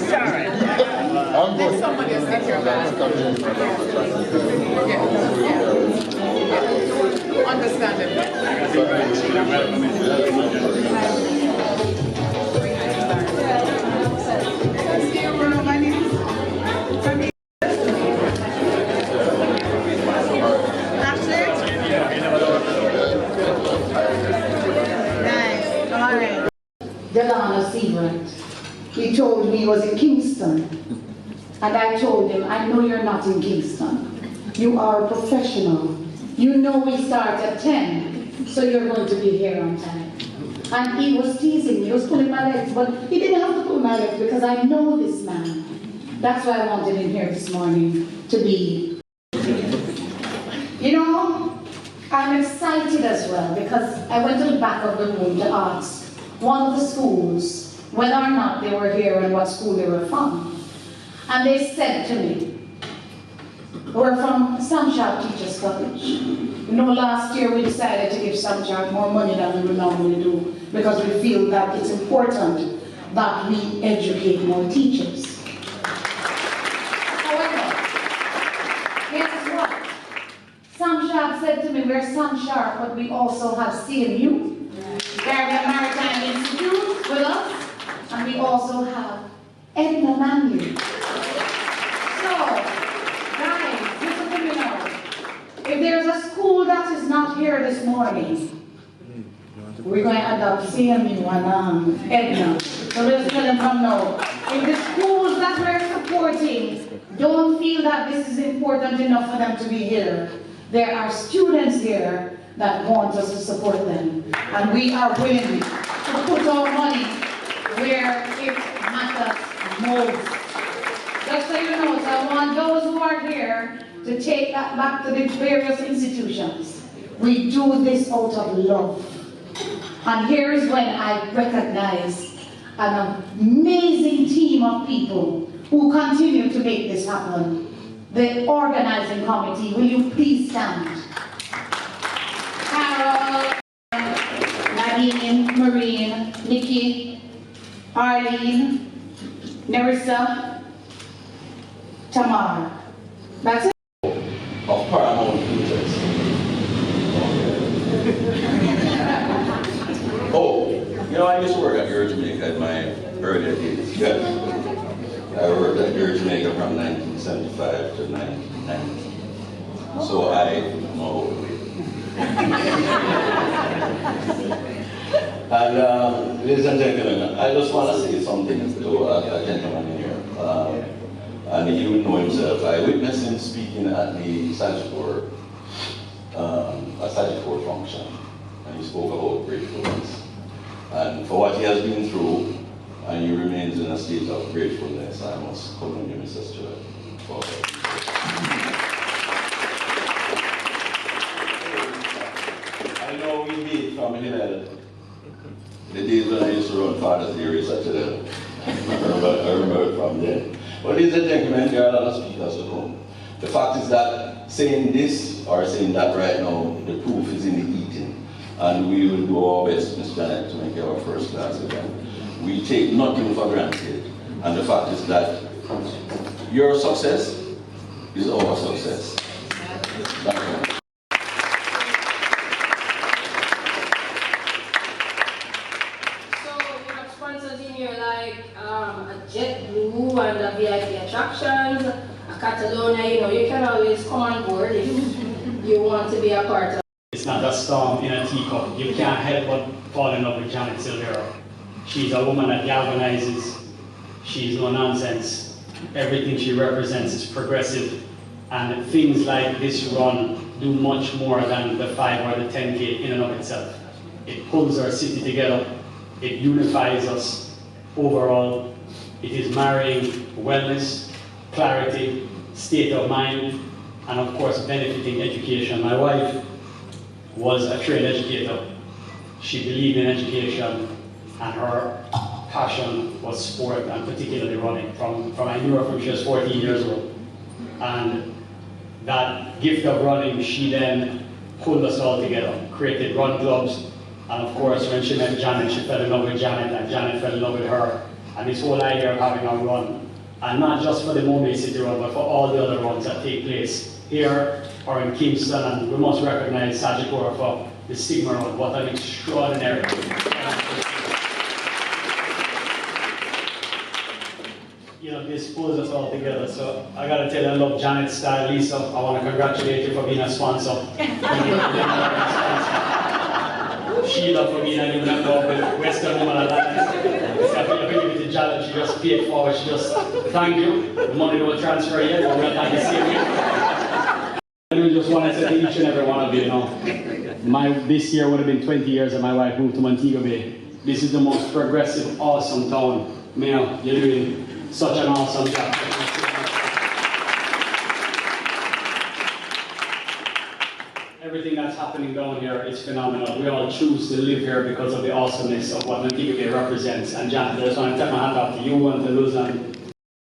Sorry. Let somebody else take care of that. Understandable. He told me he was in Kingston, and I told him, I know you're not in Kingston. You are a professional. You know we start at 10, so you're going to be here on time. And he was teasing me, he was pulling my legs, but he didn't have to pull my legs because I know this man. That's why I wanted him here this morning to be. You know, I'm excited as well because I went to the back of the room to ask one of the schools whether or not they were here and what school they were from. And they said to me, we're from Sunshine Teachers College. You know, last year we decided to give Sunshine more money than we would normally do because we feel that it's important that we educate more teachers. However, guess what? Sunshine said to me, we're Sunshine, but we also have CMU. Caribbean Maritime Institute with us. And we also have Edna Manu. So, guys, listen to me now. If there's a school that is not here this morning, we're going to adopt CMU and Edna. So let's tell them from now. If the schools that we're supporting don't feel that this is important enough for them to be here, there are students here that want us to support them. And we are willing to put our money where it matters most. Just so you know, so I want those who are here to take that back to the various institutions. We do this out of love. And here is when I recognize an amazing team of people who continue to make this happen. The organizing committee, will you please stand? Carol, Nadine, Marine, Nikki, Arlene, Nerissa, Tamar. That's it. Of paramount interest. Oh, you know, I used to work at Your Jamaica in my earlier days. Yeah. I worked at Your Jamaica from 1975 to 1990. So I know. And ladies and gentlemen, I just want to say something to a gentleman here. And he would know himself. I witnessed him speaking at the Sagitore, a Sagitore function. And he spoke about gratefulness. And for what he has been through, and he remains in a state of gratefulness, I must commend you, Mr. Stewart, for I know we meet from Hillel. The days when I used to run Father's Day research at Hillel. I remember from then. But ladies and gentlemen, there are a lot of speakers at home. The fact is that saying this or saying that right now, the proof is in the eating. And we will do our best, Ms. Janet, to make it our first class event. We take nothing for granted. And the fact is that your success is our success. Thank you. JetBlue and the VIP attractions, a Catalonia, you know, you can always come on board if you want to be a part of. It's not a storm in a teacup. You can't help but fall in love with Janet Silvera. She's a woman that galvanizes. She's no nonsense. Everything she represents is progressive. And things like this run do much more than the 5 or the 10K in and of itself. It pulls our city together. It unifies us overall. It is marrying wellness, clarity, state of mind, and of course benefiting education. My wife was a trained educator. She believed in education, and her passion was sport, and particularly running. From I knew her from she was 14 years old. And that gift of running, she then pulled us all together, created run clubs, and of course when she met Janet, she fell in love with Janet, and Janet fell in love with her, and this whole idea of having a run, and not just for the MoBay City Run, but for all the other runs that take place here or in Kingston, and we must recognize Sajikora for the Stigma Run. What an extraordinary. You know, this pulls us all together. So I gotta tell you, I love Janet's style. Lisa, I want to congratulate you for being a sponsor. Sheila for being an even more with Western Woman Alliance. So I feel give it to Janet, she just paid forward. She just thank you. The money don't transfer yet, but we'll thank you the same way. And we just want to say to each and every one of you, you know, this year would have been 20 years that my wife moved to Montego Bay. This is the most progressive, awesome town. Mayor, you're doing such an awesome job. Everything that's happening down here is phenomenal. We all choose to live here because of the awesomeness of what Montego Bay represents. And Janet, I just want to take my hat off to you and to Luzon,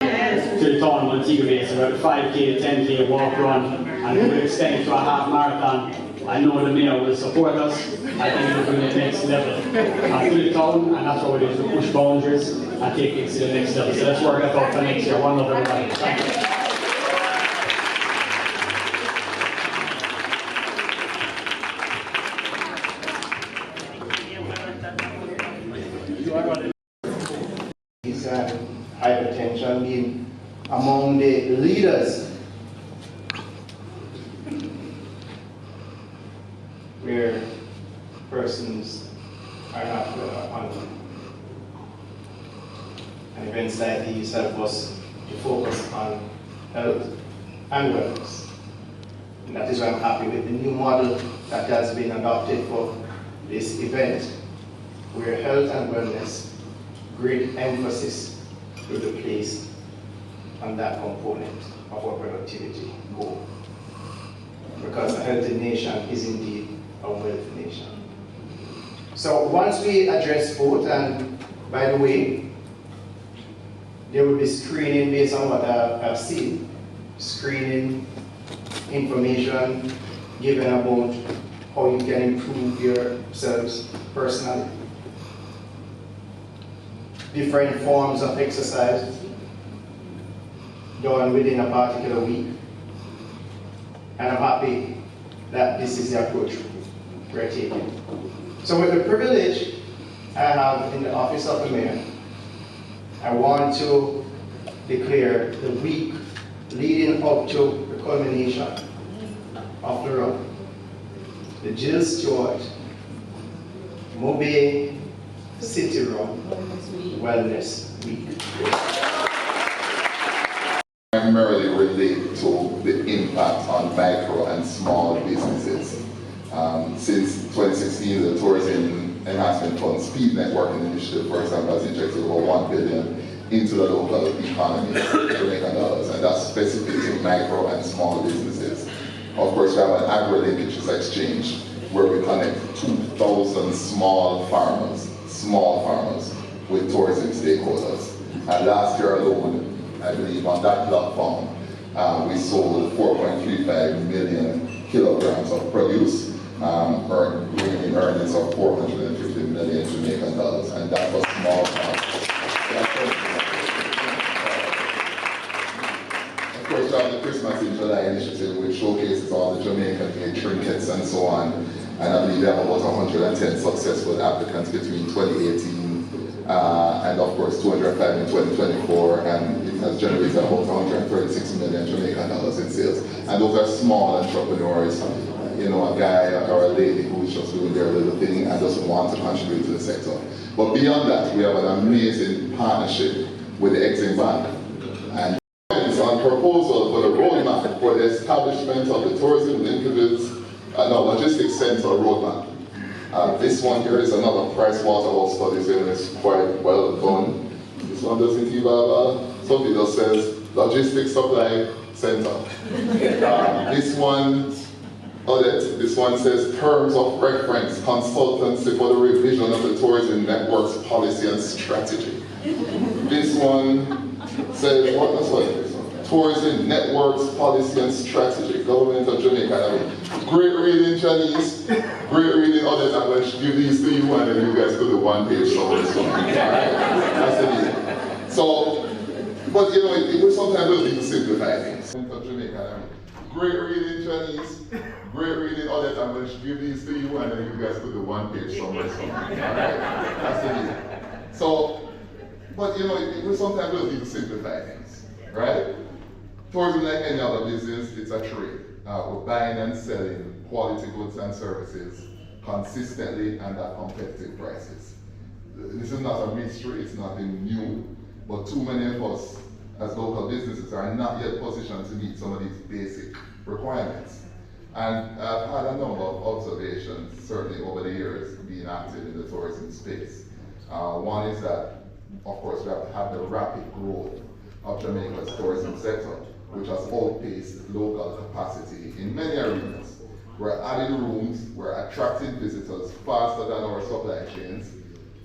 to the town of Montego Bay. So we have 5K, 10K, walk, run, and we will extend it to a half marathon. I know the mayor will support us. I think it will bring the next level to the town, and that's what we do, to push boundaries and take things to the next level. So let's work that out for next year. One love, everybody. Thank you. Is hypertension being among the leaders where persons are not on and events like these help us to focus on health and wellness. And that is why I'm happy with the new model that has been adopted for this event, where health and wellness, great emphasis will be placed on that component of our productivity goal. Because a healthy nation is indeed a wealthy nation. So once we address both, and by the way, there will be screening based on what I've seen, screening information given about how you can improve yourselves personally. Different forms of exercise done within a particular week. And I'm happy that this is the approach we're taking. So with the privilege I have in the office of the mayor, I want to declare the week leading up to the culmination of the run, the Jill Stewart MoBay City Run Wellness Week. Primarily relate to the impact on micro and small businesses. Since 2016, the Tourism Enhancement Fund Speed Networking Initiative, for example, has injected over $1 billion into the local economy, Jamaican dollars, and that's specific to micro and small businesses. Of course, we have an agri-linkages exchange where we connect 2,000 small farmers with tourism stakeholders. And last year alone, I believe on that platform, we sold 4.35 million kilograms of produce, bringing in earnings of 450 million Jamaican dollars, and that was small farmers. Of course, we have the Christmas in July initiative, which showcases all the Jamaican-made trinkets and so on. And I believe we have about 110 successful applicants between 2018 and of course 205 in 2024, and it has generated about 136 million Jamaican dollars in sales. And those are small entrepreneurs, you know, a guy or a lady who's just doing their little thing and doesn't want to contribute to the sector. But beyond that, we have an amazing partnership with the Exim Bank. And it's on proposal for the roadmap for the establishment of the tourism linkages, logistics center roadmap. This one here is another Price Waterhouse study, and it's quite well done. This one doesn't even have something that says logistics supply center. This one says terms of reference, consultancy for the revision of the tourism network's policy and strategy. This one says, tourism networks, policy and strategy, government of Jamaica. Great reading Chinese, great reading other language. Give these to you and then you guys do the one page summary. Alright? That's the deal. So, but you know, it will sometimes will need to simplify things. For Jamaica, great reading Chinese, great reading other language. Give these to you and then you guys do the one page summary. Alright? That's the deal. So, but you know, it will sometimes will need to simplify things. Right? Tourism, like any other business, it's a trade. We're buying and selling quality goods and services consistently and at competitive prices. This is not a mystery, it's nothing new, but too many of us as local businesses are not yet positioned to meet some of these basic requirements. And I've had a number of observations, certainly over the years, being active in the tourism space. One is that, of course, we have to have the rapid growth of Jamaica's tourism sector, which has outpaced local capacity in many arenas. We're adding rooms, we're attracting visitors faster than our supply chains,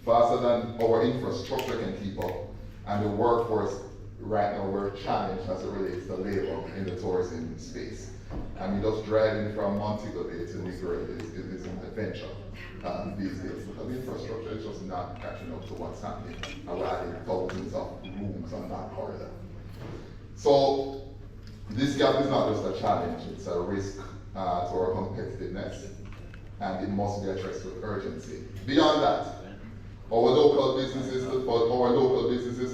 faster than our infrastructure can keep up, and the workforce right now we're challenged as it relates to labor in the tourism space. I mean, just driving from Montego Bay to Negro is an adventure these days, because the infrastructure is just not catching up to what's happening, and we're adding thousands of rooms on that corridor. So, this gap is not just a challenge, it's a risk to our competitiveness, and it must be addressed with urgency. Beyond that, our local businesses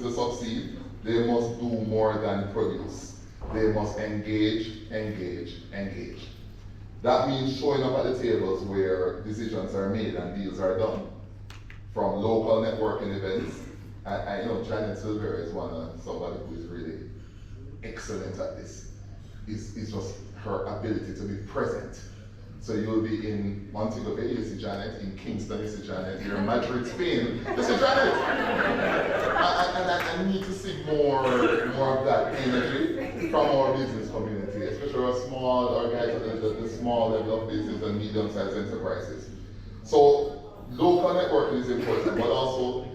to succeed, they must do more than produce. They must engage. That means showing up at the tables where decisions are made and deals are done. From local networking events, and you know, Janet Silver is somebody who is really excellent at this. Is just her ability to be present. So you'll be in Montego Bay, you see Janet, in Kingston, you see Janet, you're in Madrid, Spain, you see Janet. And I need to see more of that energy from our business community, especially our small organizations, the small level of business and medium-sized enterprises. So local networking is important, but also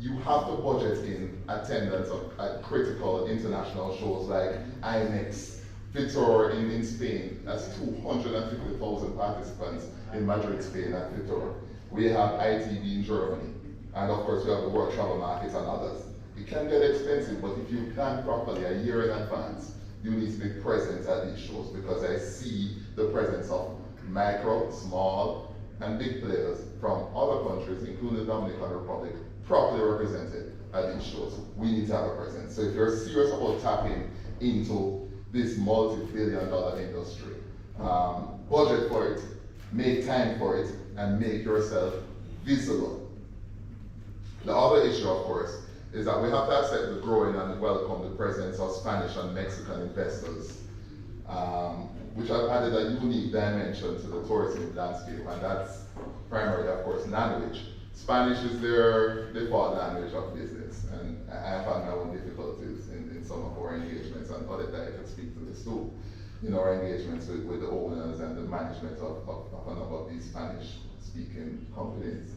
you have to budget in attendance at critical international shows like IMEX, Fitur in Spain. That's 250,000 participants in Madrid, Spain at Fitur. We have ITB in Germany. And of course we have the World Travel Market and others. It can get expensive, but if you plan properly a year in advance, you need to be present at these shows, because I see the presence of micro, small, and big players from other countries, including the Dominican Republic, properly represented at these shows. We need to have a presence. So if you're serious about tapping into this multi-billion-dollar industry, budget for it, make time for it, and make yourself visible. The other issue, of course, is that we have to accept the growing and welcome the presence of Spanish and Mexican investors, which have added a unique dimension to the tourism landscape, and that's primarily, of course, language. Spanish is their default language of business, and I have had my own difficulties in some of our engagements, and other that I can speak to this too, in our engagements with the owners and the management of a number of these Spanish-speaking companies.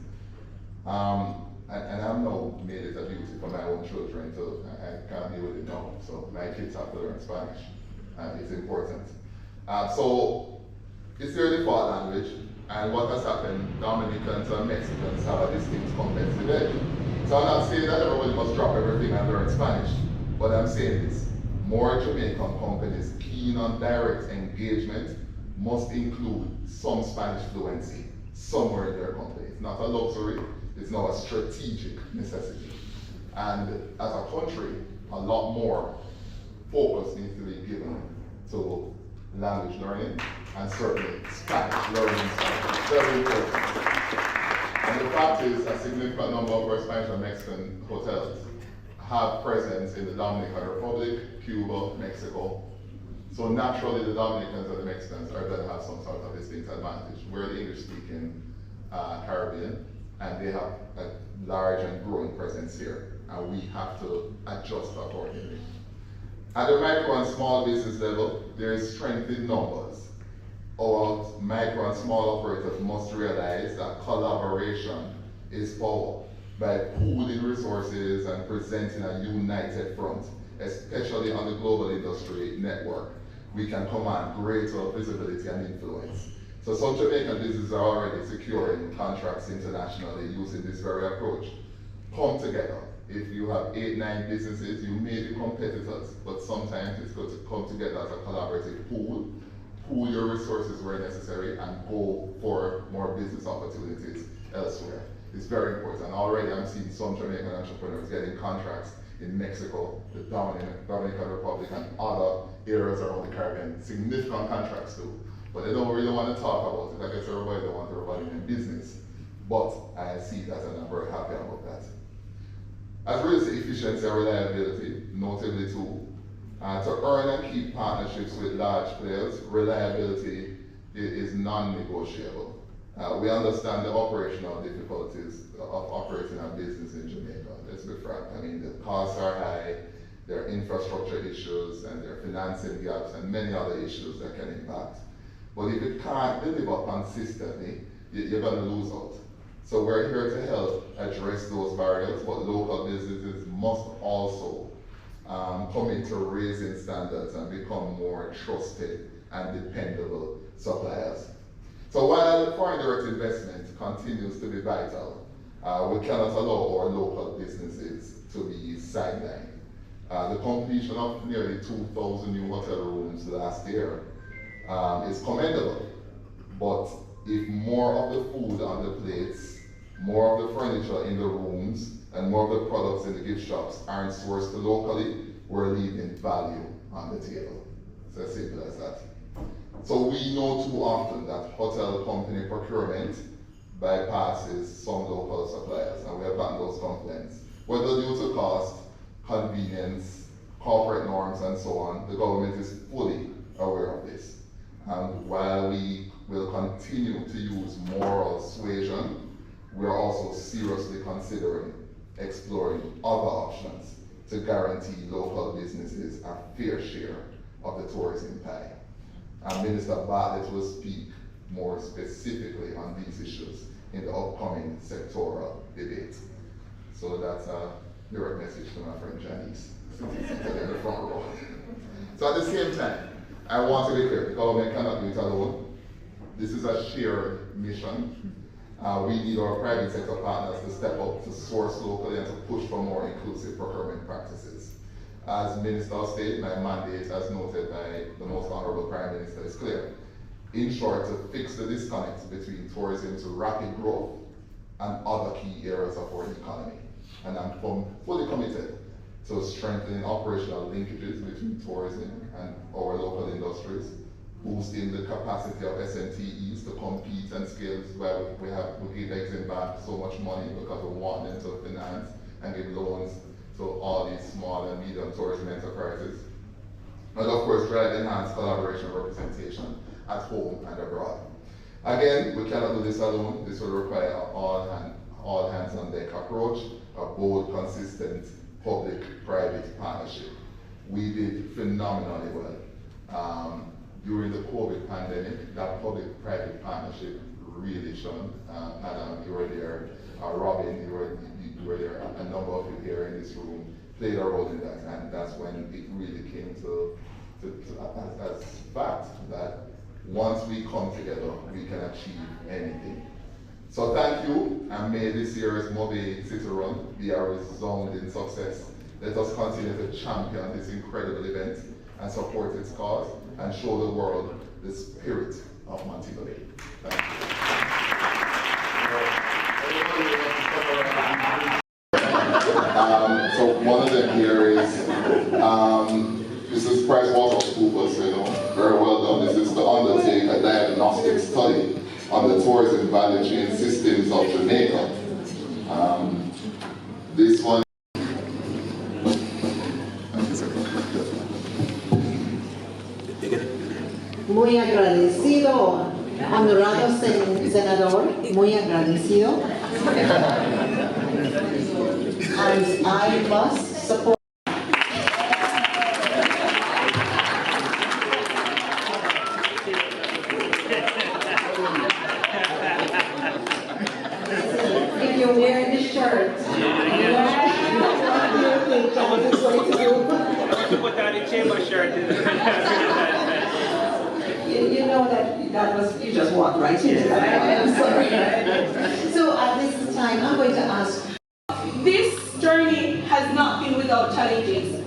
And I've now made it a duty for my own children too. I can't deal with it now, so my kids have to learn Spanish, and it's important. So it's their default language, and what has happened, Dominicans and Mexicans have a distinct competitive edge. So I'm not saying that everybody must drop everything and learn Spanish, but I'm saying this: more Jamaican companies keen on direct engagement must include some Spanish fluency somewhere in their company. It's not a luxury, it's now a strategic necessity. And as a country, a lot more focus needs to be given to language learning, and certainly Spanish learning. Very important. And the fact is, a significant number of our Spanish and Mexican hotels have presence in the Dominican Republic, Cuba, Mexico. So naturally, the Dominicans and the Mexicans are going to have some sort of distinct advantage. We're the English-speaking Caribbean, and they have a large and growing presence here, and we have to adjust accordingly. At the micro and small business level, there is strength in numbers. Our micro and small operators must realize that collaboration is power. By pooling resources and presenting a united front, especially on the global industry network, we can command greater visibility and influence. So some Jamaican businesses are already securing contracts internationally using this very approach. Come together. If you have 8, 9 businesses, you may be competitors, but sometimes it's good to come together as a collaborative pool your resources where necessary, and go for more business opportunities elsewhere. It's very important. Already I'm seeing some Jamaican entrepreneurs getting contracts in Mexico, the Dominican Republic, and other areas around the Caribbean. Significant contracts too. But they don't really want to talk about it. I guess everybody don't want everybody in business. But I see that and I'm very happy about that. As real estate efficiency and reliability, notably too, to earn and keep partnerships with large players, reliability is non-negotiable. We understand the operational difficulties of operating a business in Jamaica. Let's be frank. I mean, the costs are high, there are infrastructure issues, and there are financing gaps, and many other issues that can impact. But if you can't deliver consistently, you're going to lose out. So we're here to help address those barriers, but local businesses must also commit to raising standards and become more trusted and dependable suppliers. So while foreign direct investment continues to be vital, we cannot allow our local businesses to be sidelined. The completion of nearly 2,000 new hotel rooms last year is commendable, but if more of the food on the plates, more of the furniture in the rooms, and more of the products in the gift shops aren't sourced locally, we're leaving value on the table. It's as simple as that. So we know too often that hotel company procurement bypasses some local suppliers, and we have gotten those complaints. Whether due to cost, convenience, corporate norms, and so on, the government is fully aware of this. And while we will continue to use moral suasion, we are also seriously considering exploring other options to guarantee local businesses a fair share of the tourism pie. And Minister Bartlett will speak more specifically on these issues in the upcoming sectoral debate. So that's a direct message to my friend Janice, sitting in the front row. So at the same time, I want to be clear, the government cannot do it alone. This is a shared mission. We need our private sector partners to step up, to source locally, and to push for more inclusive procurement practices. As Minister of State, my mandate, as noted by the Most Honorable Prime Minister, is clear. In short, to fix the disconnect between tourism's rapid growth and other key areas of our economy. And I'm fully committed to strengthening operational linkages between tourism and our local industries, boosting the capacity of SMTEs to compete and scale. Where we give Exim Bank so much money because we want them to finance and give loans to all these small and medium tourism enterprises. And of course, drive enhanced collaboration representation at home and abroad. Again, we cannot do this alone. This will require all hands on deck approach, a bold, consistent public-private partnership. We did phenomenally well. During the COVID pandemic, that public-private partnership really shone. Adam, you were there. Robin, you were there. A number of you here in this room played a role in that, and that's when it really came to as fact that once we come together, we can achieve anything. So thank you, and may this year's MoBay City Run be a resounding success. Let us continue to champion this incredible event and support its cause, and show the world the spirit of Montego Bay. Thank you. So one of them here is, this is PricewaterhouseCoopers, so very well done. This is to undertake a diagnostic study on the tourism value chain systems of Jamaica. This one. Muy agradecido, honorado senador, muy agradecido. And I must support. If you're wearing the shirt, Put down the chamber shirt. you know that was, you just walked right into that. I'm sorry. So at this time, I'm going to ask. This journey has not been without challenges.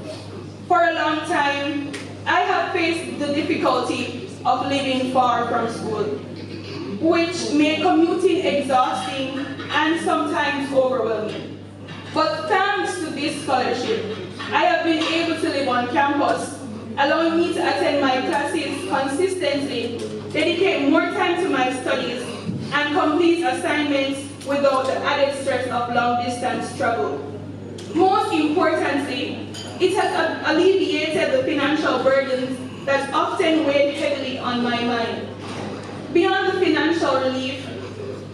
For a long time, I have faced the difficulty of living far from school, which made commuting exhausting and sometimes overwhelming. But thanks to this scholarship, I have been able to live on campus, allowing me to attend my classes consistently, dedicate more time to my studies, and complete assignments without the added stress of long-distance travel. Most importantly, it has alleviated the financial burdens that often weighed heavily on my mind. Beyond the financial relief,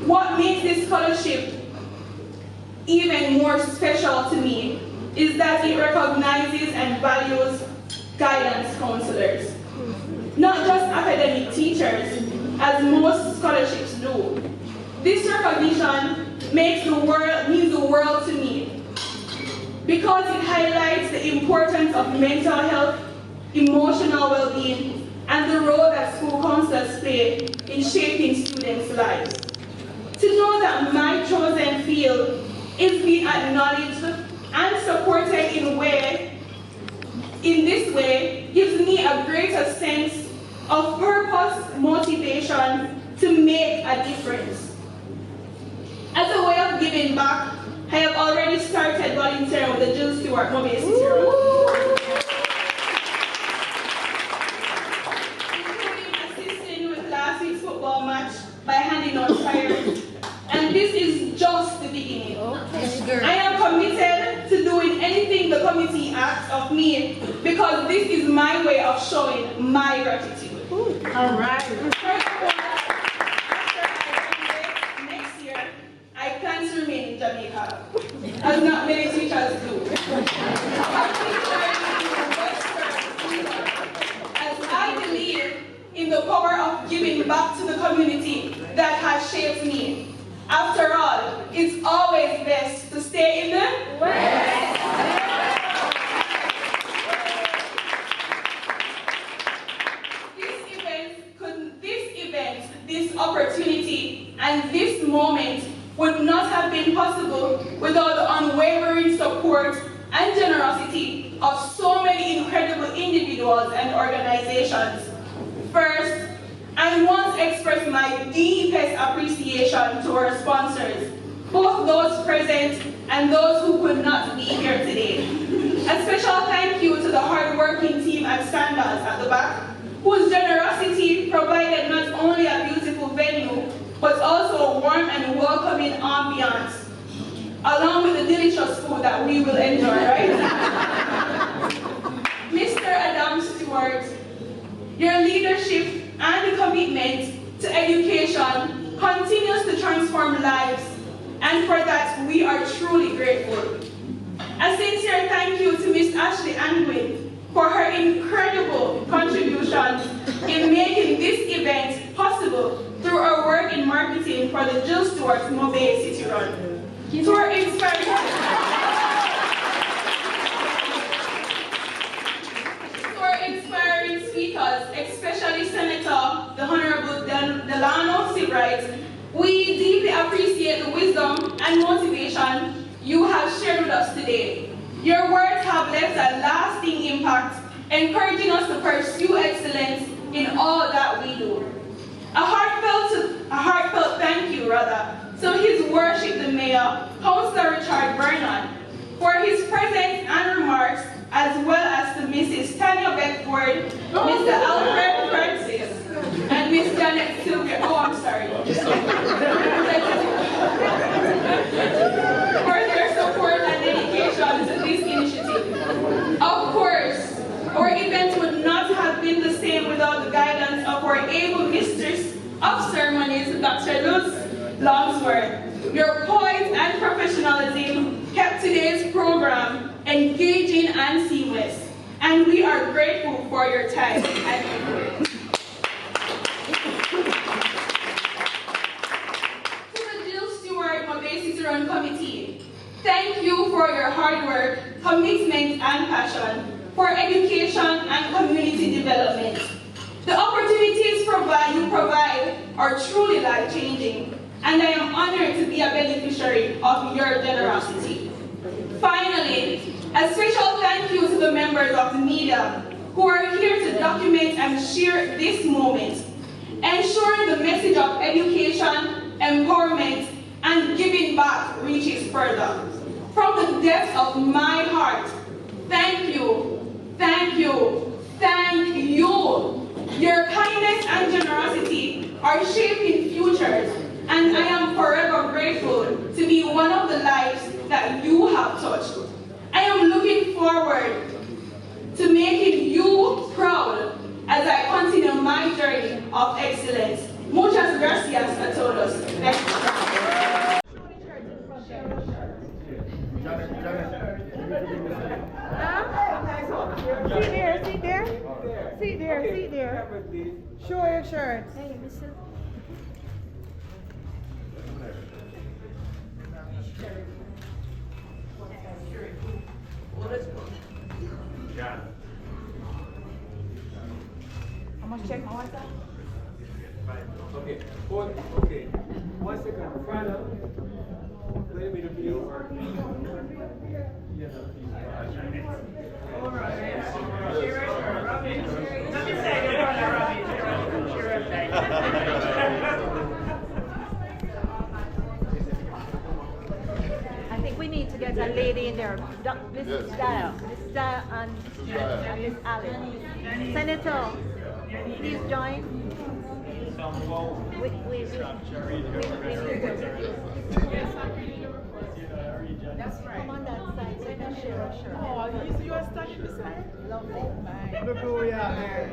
what makes this scholarship even more special to me is that it recognizes and values guidance counselors. Not just academic teachers, as most scholarships do. This recognition means the world to me because it highlights the importance of mental health, emotional well-being, and the role that school counselors play in shaping students' lives. To know that my chosen field is being acknowledged and supported in this way gives me a greater sense of purpose, motivation to make a difference. As a way of giving back, I have already started volunteering with the Stewart MoBay City Road, including assisting with last week's football match by handing out flyers. And this is just the beginning. I am committed to doing anything the committee asks of me because this is my way of showing my gratitude. All right. Furthermore, after I graduate next year, I plan to remain in Jamaica, as not many teachers do. As I believe in the power of giving back to the community that has shaped me. After all, it's always best to stay in the West. This opportunity and this moment would not have been possible without the unwavering support and generosity of so many incredible individuals and organizations. First, I want to express my deepest appreciation to our sponsors, both those present and those who could not be here today. A special thank you to the hard-working team at Sandals at the back, whose generosity provided not only a beautiful venue, but also a warm and welcoming ambiance, along with the delicious food that we will enjoy, right? Mr. Adam Stewart, your leadership and the commitment to education continues to transform lives, and for that we are truly grateful. A sincere thank you to Ms. Ashley Angwin for her incredible contributions in making this event possible through her work in marketing for the Jill Stewart MoBay City Run. To our inspiring speakers, especially Senator the Honorable Delano Seabright, we deeply appreciate the wisdom and motivation you have shared with us today. Your words have left a lasting impact, encouraging us to pursue excellence in all that we do. A heartfelt thank you, to His Worship the Mayor, Councillor Richard Vernon, for his presence and remarks, as well as to Mrs. Tanya Beckford, Mr. Alfred Francis, and Miss Janet Sylvia. Oh, I'm sorry. For their support and dedication to this initiative. Of course, our event would not have been the same without the guidance of our able mistress of ceremonies, Dr. Luz Longsworth. Your poise and professionalism kept today's program engaging and seamless, and we are grateful for your time and effort. To the Jill Stewart MoBay City Run Committee, thank you for your hard work, commitment, and passion for education and community development. The opportunities you provide are truly life-changing, and I am honored to be a beneficiary of your generosity. Finally, a special thank you to the members of the media who are here to document and share this moment, ensuring the message of education, empowerment, and giving back reaches further. From the depths of my heart, thank you, thank you, thank you. Your kindness and generosity are shaping futures, and I am forever grateful to be one of the lives that you have touched. I am looking forward to making you proud as I continue my journey of excellence. Muchas gracias a todos. Thank you. See there. Show your shirt. I must check my WhatsApp. Okay, okay. 1 second. Final. Let me review. All right. Let me say your I think we need to get a lady in there. Mrs. Dyer. Mrs. Dyer and Miss Allen. Senator, please join. We need to. That's right. Come on that side so you can share a shirt. Oh, you are standing beside? Lovely. Oh my. Look who we are here.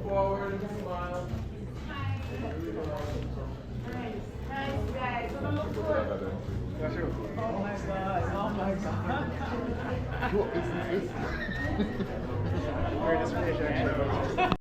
Forward, smile. Nice guys. Gonna look good. Oh my god. Oh my god. What is this? Greatest fish, actually.